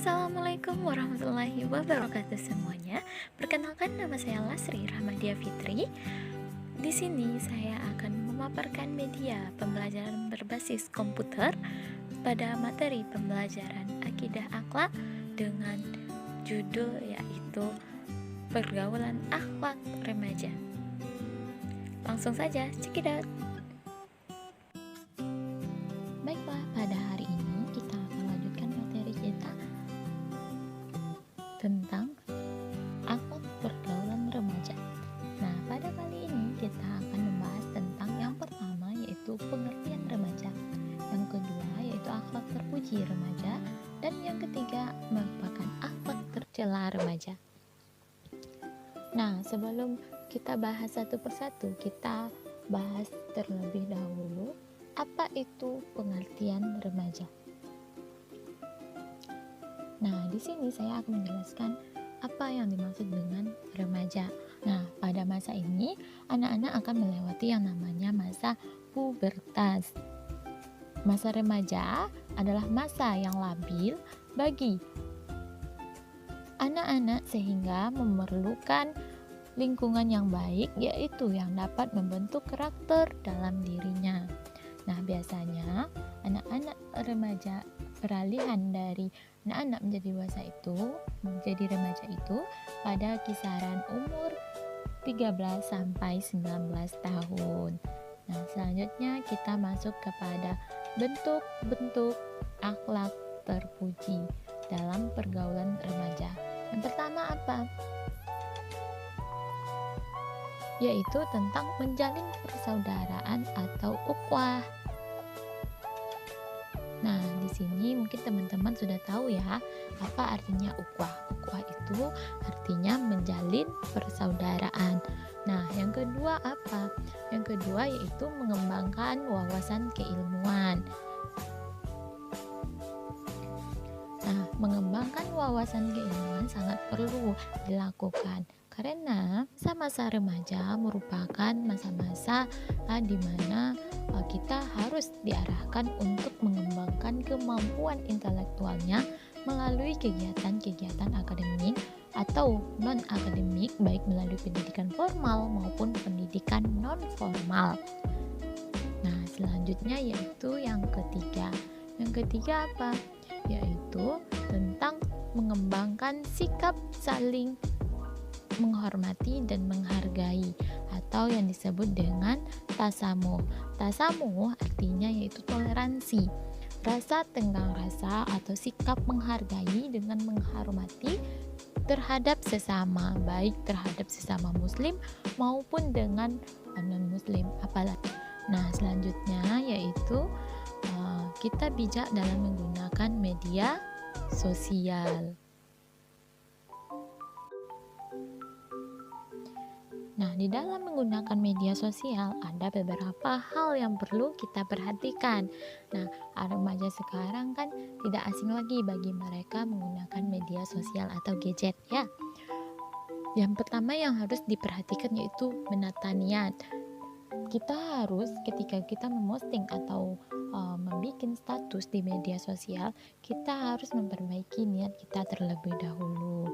Assalamualaikum warahmatullahi wabarakatuh semuanya. Perkenalkan, nama saya Lasri Rahmadia Fitri. Di sini saya akan memaparkan media pembelajaran berbasis komputer pada materi pembelajaran akidah akhlak dengan judul yaitu pergaulan akhlak remaja. Langsung saja, check it out. Baiklah, pada hari ini kita akan lanjutkan materi kita tentang akhlak pergaulan remaja. Nah, pada kali ini kita akan membahas tentang yang pertama yaitu pengertian remaja, yang kedua yaitu akhlak terpuji remaja, dan yang ketiga merupakan akhlak tercela remaja. Nah, sebelum kita bahas satu persatu, kita bahas terlebih dahulu apa itu pengertian remaja. Nah, di sini saya akan menjelaskan apa yang dimaksud dengan remaja. Nah, pada masa ini, anak-anak akan melewati yang namanya masa pubertas. Masa remaja adalah masa yang labil bagi anak-anak sehingga memerlukan lingkungan yang baik, yaitu yang dapat membentuk karakter dalam dirinya. Nah, biasanya anak-anak remaja, peralihan dari anak-anak menjadi remaja itu pada kisaran umur 13 sampai 19 tahun. Nah, selanjutnya kita masuk kepada bentuk-bentuk akhlak terpuji dalam pergaulan remaja. Yang pertama apa? Yaitu tentang menjalin persaudaraan atau ukhuwah. Nah, di sini mungkin teman-teman sudah tahu ya, apa artinya ukhuwah. Ukhuwah itu artinya menjalin persaudaraan. Nah, yang kedua apa? Yang kedua yaitu mengembangkan wawasan keilmuan. Nah, mengembangkan wawasan keilmuan sangat perlu dilakukan karena masa-masa remaja merupakan masa-masa di mana kita harus diarahkan untuk mengembangkan kemampuan intelektualnya melalui kegiatan-kegiatan akademik atau non-akademik, baik melalui pendidikan formal maupun pendidikan non-formal. Nah, selanjutnya yaitu yang ketiga. Yang ketiga apa? Yaitu tentang mengembangkan sikap saling menghormati dan menghargai atau yang disebut dengan tasamuh. Tasamuh artinya yaitu toleransi, rasa tenggang rasa atau sikap menghargai dengan menghormati terhadap sesama, baik terhadap sesama muslim maupun dengan non-muslim apalagi. Nah, selanjutnya yaitu kita bijak dalam menggunakan media sosial. Nah, di dalam menggunakan media sosial ada beberapa hal yang perlu kita perhatikan. Nah, remaja sekarang kan tidak asing lagi bagi mereka menggunakan media sosial atau gadget ya. Yang pertama yang harus diperhatikan yaitu menata niat. Kita harus ketika kita memposting atau membuat status di media sosial, kita harus memperbaiki niat kita terlebih dahulu.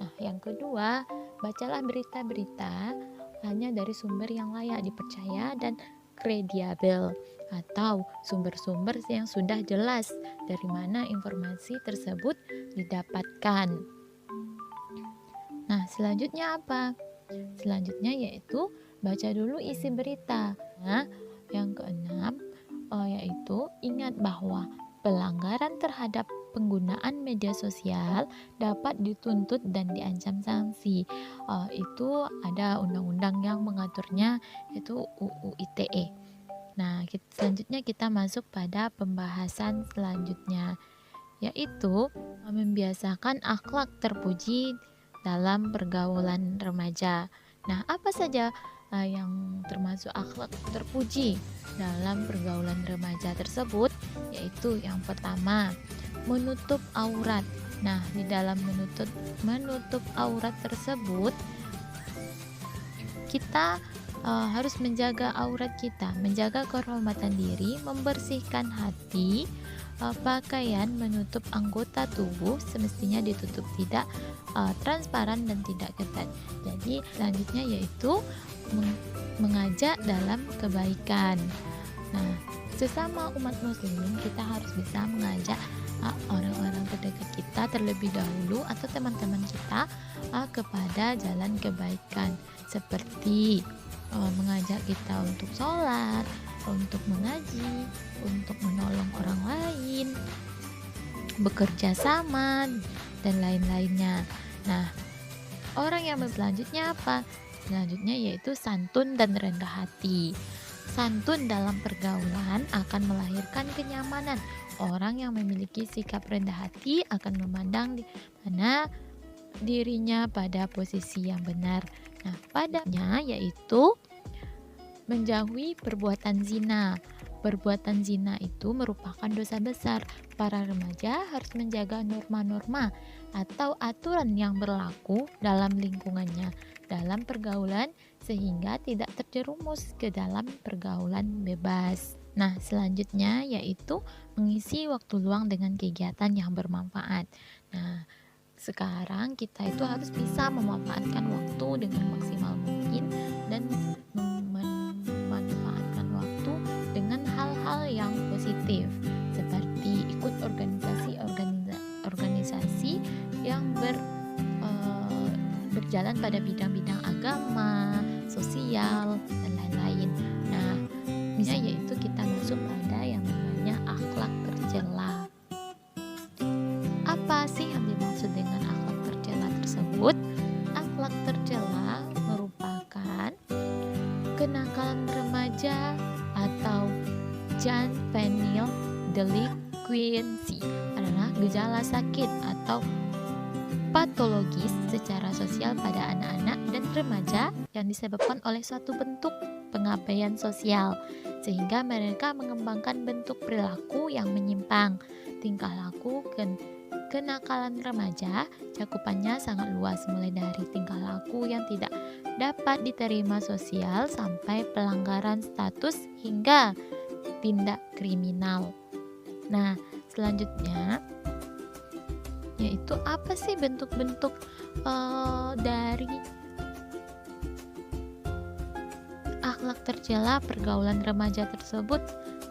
Nah, yang kedua, bacalah berita-berita hanya dari sumber yang layak dipercaya dan kredibel atau sumber-sumber yang sudah jelas dari mana informasi tersebut didapatkan. Nah, selanjutnya apa? Selanjutnya yaitu baca dulu isi berita. Nah, yang keenam yaitu ingat bahwa pelanggaran terhadap penggunaan media sosial dapat dituntut dan diancam sanksi. Itu ada undang-undang yang mengaturnya, yaitu UU ITE. Nah, selanjutnya kita masuk pada pembahasan selanjutnya, yaitu membiasakan akhlak terpuji dalam pergaulan remaja. Nah, apa saja yang termasuk akhlak terpuji dalam pergaulan remaja tersebut? Yaitu yang pertama, menutup aurat. Nah, di dalam menutup aurat tersebut kita harus menjaga aurat kita, menjaga kehormatan diri, membersihkan hati, pakaian menutup anggota tubuh semestinya ditutup tidak transparan dan tidak ketat. Jadi selanjutnya yaitu mengajak dalam kebaikan. Nah, sesama umat muslim kita harus bisa mengajak orang-orang terdekat kita terlebih dahulu atau teman-teman kita kepada jalan kebaikan, seperti mengajak kita untuk sholat, untuk mengaji, untuk menolong orang lain, bekerja sama, dan lain-lainnya. Nah, orang yang selanjutnya apa? Selanjutnya yaitu santun dan rendah hati. Santun dalam pergaulan akan melahirkan kenyamanan. Orang yang memiliki sikap rendah hati akan memandang di mana dirinya pada posisi yang benar. Nah, padanya yaitu menjauhi perbuatan zina. Perbuatan zina itu merupakan dosa besar. Para remaja harus menjaga norma-norma atau aturan yang berlaku dalam lingkungannya, dalam pergaulan, sehingga tidak terjerumus ke dalam pergaulan bebas. Nah, selanjutnya yaitu mengisi waktu luang dengan kegiatan yang bermanfaat. Nah, sekarang kita itu harus bisa memanfaatkan waktu dengan maksimal mungkin dan memanfaatkan waktu dengan hal-hal yang positif, seperti ikut organisasi yang berjalan pada bidang-bidang agama, sosial, dan lain-lain. Nah, misalnya yaitu kita masuk pada yang namanya akhlak tercela. Apa sih yang dimaksud dengan akhlak tercela tersebut? Akhlak tercela merupakan kenakalan remaja atau juvenile delinquency, adalah gejala sakit atau patologis secara sosial pada anak-anak dan remaja yang disebabkan oleh suatu bentuk pengabaian sosial, sehingga mereka mengembangkan bentuk perilaku yang menyimpang. Tingkah laku kenakalan remaja cakupannya sangat luas, mulai dari tingkah laku yang tidak dapat diterima sosial sampai pelanggaran status hingga tindak kriminal. Nah, selanjutnya yaitu apa sih bentuk-bentuk dari akhlak tercela pergaulan remaja tersebut.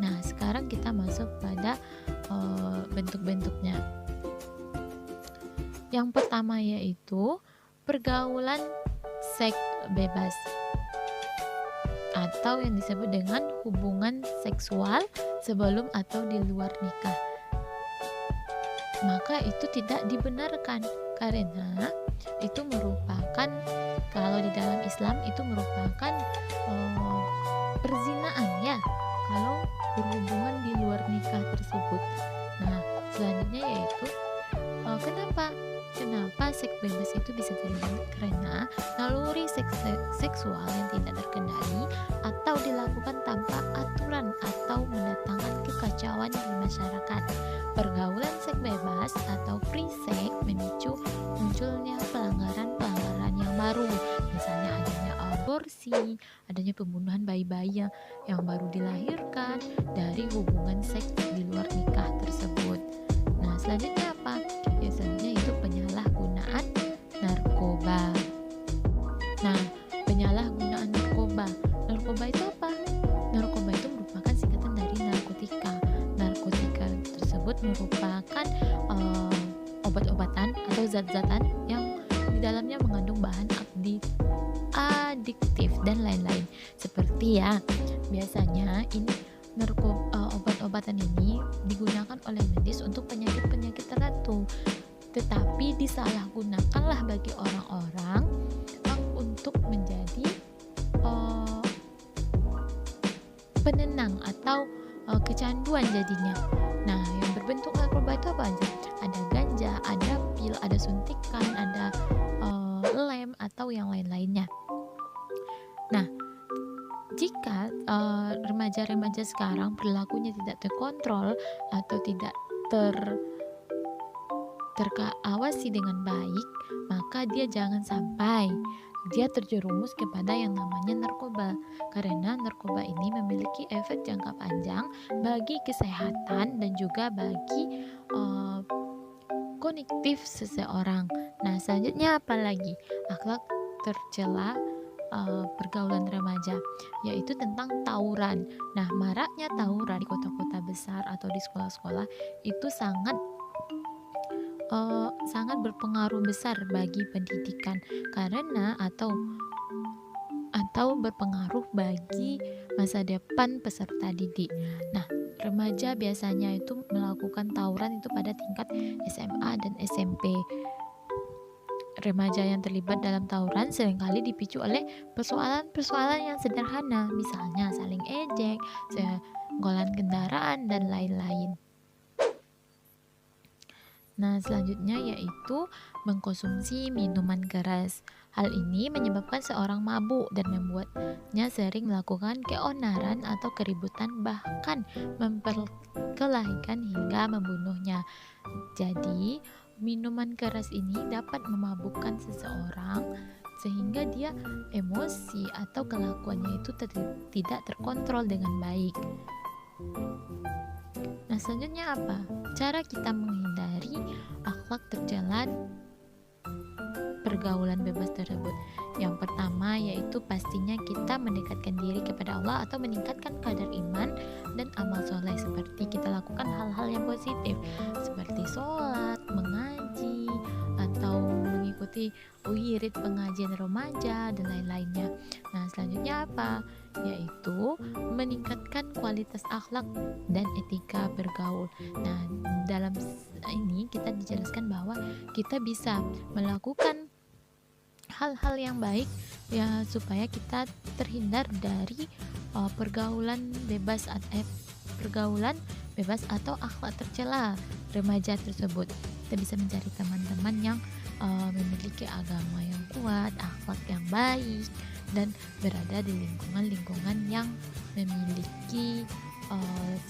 Nah, sekarang kita masuk pada bentuk-bentuknya. Yang pertama yaitu pergaulan seks bebas atau yang disebut dengan hubungan seksual sebelum atau di luar nikah. Maka itu tidak dibenarkan karena itu merupakan, kalau di dalam Islam itu merupakan perzinaan ya, kalau berhubungan di luar nikah tersebut. Nah, selanjutnya yaitu kenapa seks bebas itu bisa terjadi? Karena naluri seksual yang tidak terkendali atau dilakukan tanpa aturan atau mendatangkan kekacauan di masyarakat. Pergaulan seks bebas atau free sex memicu munculnya pelanggaran-pelanggaran yang baru, misalnya adanya aborsi, adanya pembunuhan bayi-bayi yang baru dilahirkan dari hubungan seks di luar nikah tersebut. Nah, selanjutnya apa? Ya, selanjutnya itu penyalahgunaan narkoba. Nah, penyalahgunaan narkoba. Narkoba itu apa? Narkoba itu merupakan singkatan dari narkotika. Narkotika tersebut merupakan obat-obatan atau zat-zatan yang di dalamnya mengandung bahan adiktif dan lain-lain. Seperti ya, biasanya ini obat-obatan ini digunakan oleh medis untuk penyakit-penyakit tertentu, tetapi disalahgunakanlah bagi orang-orang untuk menjadi penenang atau kecanduan jadinya. Nah, yang berbentuk narkoba itu apa aja? Ada ganja, ada pil, ada suntikan, ada lem atau yang lain-lainnya. Nah, jika remaja-remaja sekarang perilakunya tidak terkontrol atau tidak terawasi dengan baik, maka dia jangan sampai dia terjerumus kepada yang namanya narkoba, karena narkoba ini memiliki efek jangka panjang bagi kesehatan dan juga bagi kognitif seseorang. Nah, selanjutnya apa lagi? Akhlak tercela pergaulan remaja, yaitu tentang tawuran. Nah, maraknya tawuran di kota-kota besar atau di sekolah-sekolah itu sangat berpengaruh besar bagi pendidikan, karena atau berpengaruh bagi masa depan peserta didik. Nah, remaja biasanya itu melakukan tawuran itu pada tingkat SMA dan SMP. Remaja yang terlibat dalam tawuran seringkali dipicu oleh persoalan-persoalan yang sederhana, misalnya saling ejek, senggolan kendaraan, dan lain-lain. Nah, selanjutnya yaitu mengkonsumsi minuman keras. Hal ini menyebabkan seorang mabuk dan membuatnya sering melakukan keonaran atau keributan, bahkan memperkelahikan hingga membunuhnya. Jadi, minuman keras ini dapat memabukkan seseorang sehingga dia emosi atau kelakuannya itu tidak terkontrol dengan baik. Nah, selanjutnya apa? Cara kita menghindari akhlak tercela pergaulan bebas tersebut. Yang pertama yaitu pastinya kita mendekatkan diri kepada Allah atau meningkatkan kadar iman dan amal soleh, seperti kita lakukan hal-hal yang positif seperti sholat, mengaji, atau mengikuti wirid pengajian remaja dan lain-lainnya. Nah, selanjutnya apa? Yaitu meningkatkan kualitas akhlak dan etika bergaul. Nah, dalam ini kita dijelaskan bahwa kita bisa melakukan hal-hal yang baik ya, supaya kita terhindar dari pergaulan bebas atau akhlak tercela remaja tersebut. Kita bisa mencari teman-teman yang memiliki agama yang kuat, akhlak yang baik, dan berada di lingkungan-lingkungan yang memiliki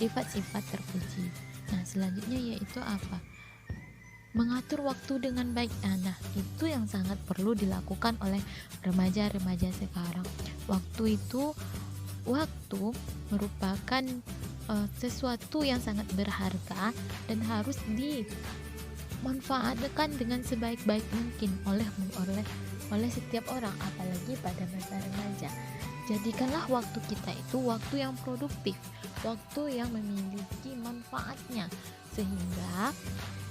sifat-sifat terpuji. Nah, selanjutnya yaitu apa? Mengatur waktu dengan baik. Nah, itu yang sangat perlu dilakukan oleh remaja-remaja sekarang. Waktu merupakan sesuatu yang sangat berharga dan harus dimanfaatkan dengan sebaik-baik mungkin oleh setiap orang, apalagi pada masa remaja. Jadikanlah waktu kita itu waktu yang produktif, waktu yang memiliki manfaatnya, sehingga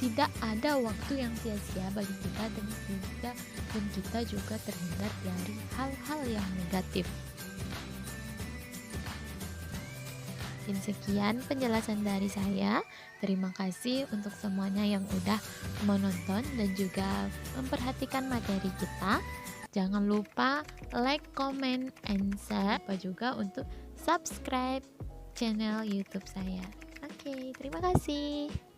tidak ada waktu yang sia-sia bagi kita dan kita juga terhindar dari hal-hal yang negatif. Sekian penjelasan dari saya. Terima kasih untuk semuanya yang udah menonton dan juga memperhatikan materi kita. Jangan lupa like, comment, and share, juga untuk subscribe channel YouTube saya. Oke, terima kasih.